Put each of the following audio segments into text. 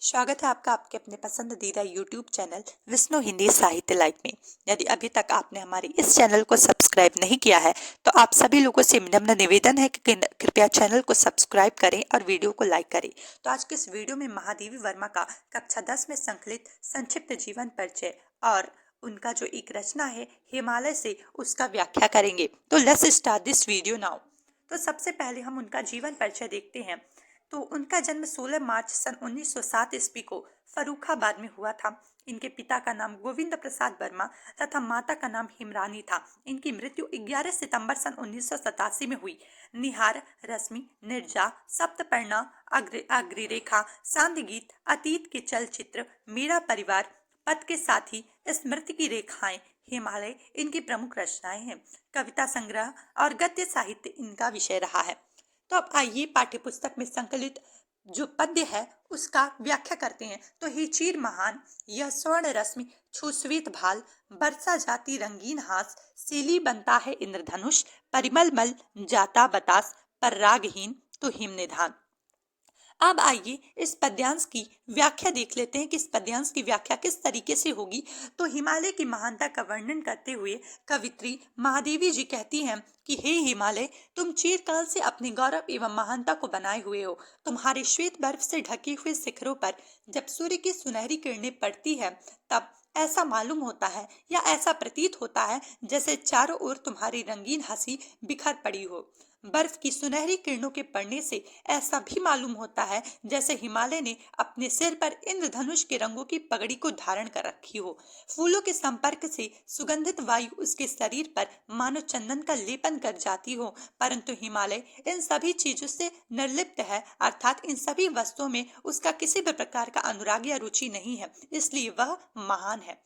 स्वागत है आपका आपके अपने पसंदीदा YouTube चैनल विष्णु हिंदी साहित्य लाइव में। यदि अभी तक आपने हमारे इस चैनल को सब्सक्राइब नहीं किया है तो आप सभी लोगों से विनम्र निवेदन है कि कृपया चैनल को सब्सक्राइब करें और वीडियो को लाइक करें। तो आज के इस वीडियो में महादेवी वर्मा का कक्षा 10 में संकलित संक्षिप्त जीवन परिचय और उनका जो एक रचना है हिमालय से, उसका व्याख्या करेंगे। तो let's start this video now. तो सबसे पहले हम उनका जीवन परिचय देखते हैं। तो उनका जन्म 16 मार्च सन 1907 ईस्वी को फर्रुखाबाद में हुआ था। इनके पिता का नाम गोविंद प्रसाद वर्मा तथा माता का नाम हिमरानी था। इनकी मृत्यु 11 सितंबर सन 1987 में हुई। निहार, रश्मि, निर्जा, सप्तपर्णा, अग्रिरेखा, सांध्य गीत, अतीत के चलचित्र, मेरा परिवार, पथ के साथी, स्मृति की रेखाएं, हिमालय इनकी प्रमुख रचनाएं हैं। कविता संग्रह और गद्य साहित्य इनका विषय रहा है। तो अब आइए पाठ्यपुस्तक में संकलित जो पद्य है उसका व्याख्या करते हैं। तो हे चीर महान, यह स्वर्ण रश्मि छुश्वेत भाल, बरसा जाती रंगीन हास, सीली बनता है इंद्रधनुष, परिमल मल जाता बतास, पर रागहीन तो हिम निधान। अब आइए इस पद्यांश की व्याख्या देख लेते हैं कि इस पद्यांश की व्याख्या किस तरीके से होगी। तो हिमालय की महानता का वर्णन करते हुए कवित्री महादेवी जी कहती हैं कि हे हिमालय, तुम चिरकाल से अपने गौरव एवं महानता को बनाए हुए हो। तुम्हारे श्वेत बर्फ से ढके हुए शिखरों पर जब सूर्य की सुनहरी किरणें पड़ती है तब ऐसा मालूम होता है या ऐसा प्रतीत होता है जैसे चारों ओर तुम्हारी रंगीन हंसी बिखर पड़ी हो। बर्फ की सुनहरी किरणों के पड़ने से ऐसा भी मालूम होता है जैसे हिमालय ने अपने सिर पर इंद्रधनुष के रंगों की पगड़ी को धारण कर रखी हो। फूलों के संपर्क से सुगंधित वायु उसके शरीर पर मानो चंदन का लेपन कर जाती हो, परंतु हिमालय इन सभी चीजों से निर्लिप्त है, अर्थात इन सभी वस्तुओं में उसका किसी भी प्रकार का अनुराग या रुचि नहीं है, इसलिए वह महान है।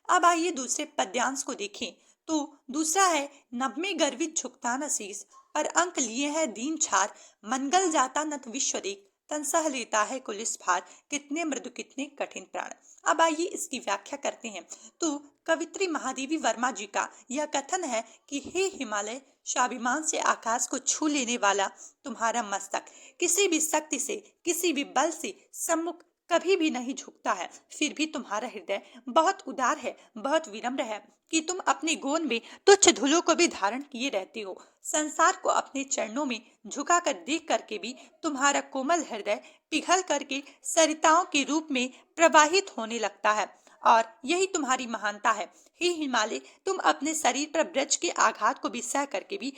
अब आइए दूसरे पद्यांश को देखें। तो दूसरा है, नभ में गर्वित झुकता न शीस, पर अंक लिए है दीन छार, मंगल जाता नत विश्व देख, तन सह लेता है कुलिस भार, कितने मृदु कितने कठिन प्राण। अब आइए इसकी व्याख्या करते हैं। तो कवित्री महादेवी वर्मा जी का यह कथन है कि हे हिमालय, स्वाभिमान से आकाश को छू लेने वाला तुम्हारा मस्तक किसी भी शक्ति से, किसी भी बल से सम्मुख कभी भी नहीं झुकता है। फिर भी तुम्हारा हृदय बहुत उदार है, बहुत विनम्र है कि तुम अपने गोद में तुच्छ धूलों को भी धारण किए रहते हो। संसार को अपने चरणों में झुका कर देख करके भी तुम्हारा कोमल हृदय पिघल करके सरिताओं के रूप में प्रवाहित होने लगता है, और यही तुम्हारी महानता है। हे हिमालय, तुम अपने शरीर पर ब्रज के आघात को भी सह करके भी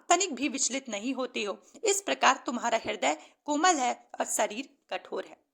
तनिक भी विचलित नहीं होते हो। इस प्रकार तुम्हारा हृदय कोमल है और शरीर कठोर है।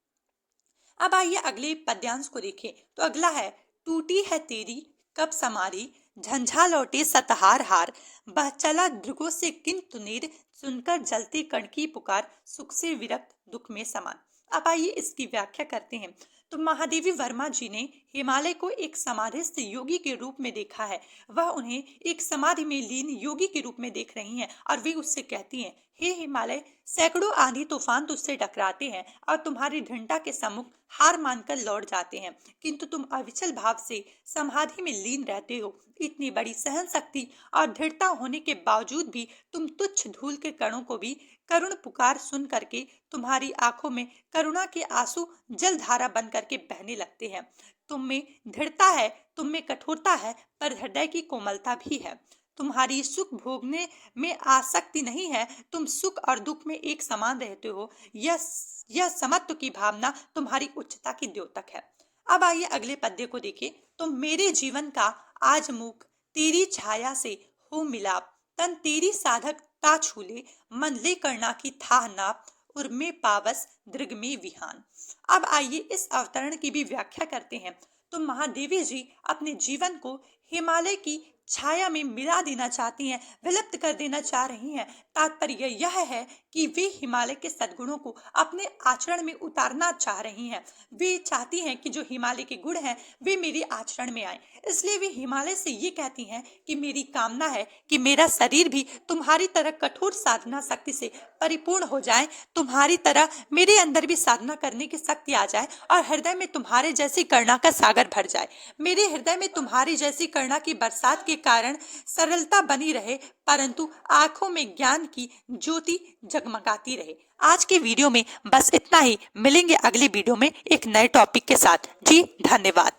अब आइए अगले पद्यांश को देखें। तो अगला है, टूटी है तेरी कब समारी, झंझा लौटे सतहार हार, बह चला दृगों से किंतु नीर, सुनकर जलते कण की पुकार, सुख से विरक्त दुख में समान। अब आइए इसकी व्याख्या करते हैं। तो महादेवी वर्मा जी ने हिमालय को एक समाधिस्थ योगी के रूप में देखा है। वह उन्हें एक समाधि में लीन योगी के रूप में देख रही हैं और वे उससे कहती हैं, हे हिमालय, सैकड़ों आंधी तूफान तुझसे टकराते हैं और तुम्हारी दृढ़ता के सम्मुख हार मानकर लौट जाते हैं, किंतु तुम अविचल भाव से समाधि में लीन रहते हो। इतनी बड़ी सहन शक्ति और दृढ़ता होने के बावजूद भी तुम तुच्छ धूल के कणों को भी करुण पुकार सुन करके तुम्हारी आंखों में करुणा के आंसू जल धारा बन करके बहने लगते हैं। तुम में दृढ़ता है, तुम में कठोरता है, पर हृदय की कोमलता भी है। तुम्हारी सुख भोगने में आसक्ति नहीं है, तुम सुख और दुख में एक समान रहते हो। यह समत्व की भावना तुम्हारी उच्चता की द्योतक है। अब आइए अगले पद्य को देखें। तो मेरे जीवन का आज मुख तेरी छाया से हो मिलाप, तन तेरी साधकता छूले, मन ले करना की थाह नाप, उर्मे पावस दृग में विहान। अब आइए इस अवतरण की भी व्याख्या करते हैं। तो महादेवी जी अपने जीवन को हिमालय की छाया में मिला देना चाहती हैं, विलुप्त कर देना चाह रही हैं। तात्पर्य यह है कि वे हिमालय के सद्गुणों को अपने आचरण में उतारना चाह रही हैं। वे चाहती हैं कि जो हिमालय के गुण हैं वे मेरे आचरण में आए। इसलिए वे हिमालय से ये कहती हैं कि मेरी कामना है कि मेरा शरीर भी तुम्हारी तरह कठोर साधना शक्ति से परिपूर्ण हो जाए, तुम्हारी तरह मेरे अंदर भी साधना करने की शक्ति आ जाए और हृदय में तुम्हारे जैसी करुणा का सागर भर जाए। मेरे हृदय में तुम्हारी जैसी करुणा की बरसात के कारण सरलता बनी रहे, परंतु आंखों में ज्ञान की ज्योति जगमगाती रहे। आज की वीडियो में बस इतना ही। मिलेंगे अगली वीडियो में एक नए टॉपिक के साथ। जी धन्यवाद।